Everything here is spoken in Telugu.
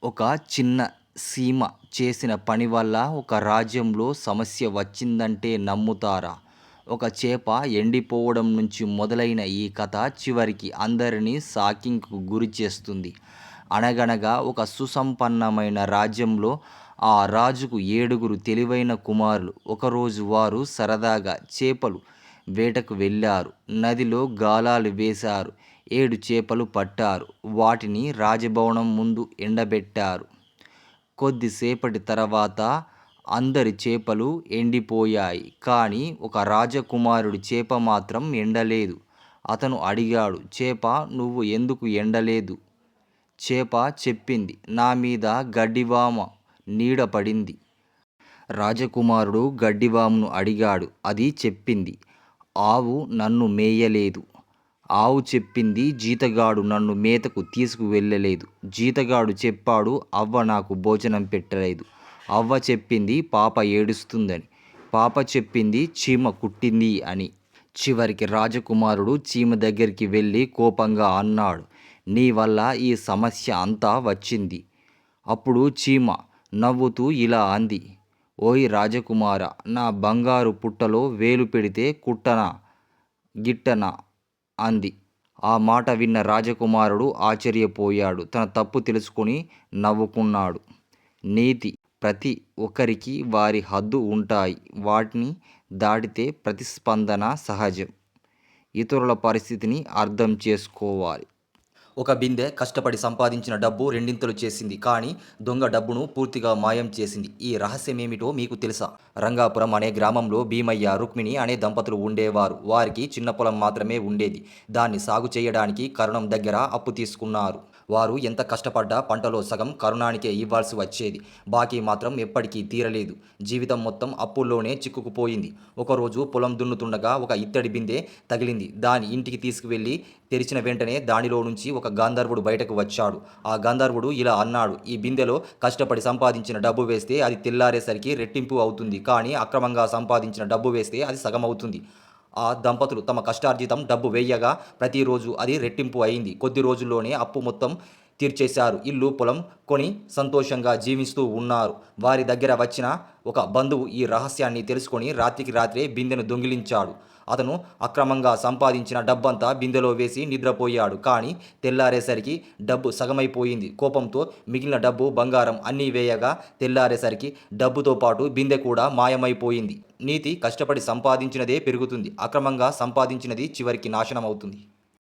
ఒక చిన్న సీమ చేసిన పని వల్ల ఒక రాజ్యంలో సమస్య వచ్చిందంటే నమ్ముతారా? ఒక చేప ఎండిపోవడం నుంచి మొదలైన ఈ కథ చివరికి అందరినీ షాకింగ్‌కు గురిచేస్తుంది. అనగనగా ఒక సుసంపన్నమైన రాజ్యంలో ఆ రాజుకు 7గురు తెలివైన కుమారులు. ఒకరోజు వారు సరదాగా చేపలు వేటకు వెళ్లారు. నదిలో గాలాలు వేశారు. 7 చేపలు పట్టారు. వాటిని రాజభవనం ముందు ఎండబెట్టారు. కొద్దిసేపటి తర్వాత అందరి చేపలు ఎండిపోయాయి. కానీ ఒక రాజకుమారుడి చేప మాత్రం ఎండలేదు. అతను అడిగాడు, చేపా, నువ్వు ఎందుకు ఎండలేదు? చేప చెప్పింది, నా మీద గడ్డివామ నీడ పడింది. రాజకుమారుడు గడ్డివామును అడిగాడు. అది చెప్పింది, ఆవు నన్ను మేయలేదు. ఆవు చెప్పింది, జీతగాడు నన్ను మేతకు తీసుకువెళ్ళలేదు. జీతగాడు చెప్పాడు, అవ్వ నాకు భోజనం పెట్టలేదు. అవ్వ చెప్పింది, పాప ఏడుస్తుందని. పాప చెప్పింది, చీమ కుట్టింది అని. చివరికి రాజకుమారుడు చీమ దగ్గరికి వెళ్ళి కోపంగా అన్నాడు, నీ వల్ల ఈ సమస్య అంతా వచ్చింది. అప్పుడు చీమ నవ్వుతూ ఇలా అంది, ఓయ్ రాజకుమారా, నా బంగారు పుట్టలో వేలు పెడితే కుట్టనా గిట్టనా అంది. ఆ మాట విన్న రాజకుమారుడు ఆశ్చర్యపోయాడు. తన తప్పు తెలుసుకుని నవ్వుకున్నాడు. నీతి: ప్రతి ఒక్కరికి వారి హద్దు ఉంటాయి. వాటిని దాటితే ప్రతిస్పందన సహజం. ఇతరుల పరిస్థితిని అర్థం చేసుకోవాలి. ఒక బిందె కష్టపడి సంపాదించిన డబ్బు రెండింతలు చేసింది. కానీ దొంగ డబ్బును పూర్తిగా మాయం చేసింది. ఈ రహస్యమేమిటో మీకు తెలుసా? రంగాపురం అనే గ్రామంలో భీమయ్య, రుక్మిణి అనే దంపతులు ఉండేవారు. వారికి చిన్న పొలం మాత్రమే ఉండేది. దాన్ని సాగు చేయడానికి కరుణం దగ్గర అప్పు తీసుకున్నారు. వారు ఎంత కష్టపడ్డా పంటలో సగం కరుణానికే ఇవ్వాల్సి వచ్చేది. బాకీ మాత్రం ఎప్పటికీ తీరలేదు. జీవితం మొత్తం అప్పుల్లోనే చిక్కుకుపోయింది. ఒకరోజు పొలం దున్నుతుండగా ఒక ఇత్తడి బిందె తగిలింది. దాన్ని ఇంటికి తీసుకువెళ్ళి తెరిచిన వెంటనే దానిలో నుంచి ఒక గంధర్వుడు బయటకు వచ్చాడు. ఆ గంధర్వుడు ఇలా అన్నాడు, ఈ బిందెలో కష్టపడి సంపాదించిన డబ్బు వేస్తే అది తెల్లారేసరికి రెట్టింపు అవుతుంది. కానీ అక్రమంగా సంపాదించిన డబ్బు వేస్తే అది సగం అవుతుంది. ఆ దంపతులు తమ కష్టార్జితం డబ్బు వేయగా ప్రతిరోజు అది రెట్టింపు అయింది. కొద్ది రోజుల్లోనే అప్పు మొత్తం తీర్చేశారు. ఇల్లు, పొలం కొని సంతోషంగా జీవిస్తూ ఉన్నారు. వారి దగ్గర వచ్చిన ఒక బంధువు ఈ రహస్యాన్ని తెలుసుకొని రాత్రికి రాత్రే బిందెను దొంగిలించాడు. అతను అక్రమంగా సంపాదించిన డబ్బంతా బిందెలో వేసి నిద్రపోయాడు. కానీ తెల్లారేసరికి డబ్బు సగమైపోయింది. కోపంతో మిగిలిన డబ్బు, బంగారం అన్నీ వేయగా తెల్లారేసరికి డబ్బుతో పాటు బిందె కూడా మాయమైపోయింది. నీతి: కష్టపడి సంపాదించినదే పెరుగుతుంది. అక్రమంగా సంపాదించినది చివరికి నాశనం అవుతుంది.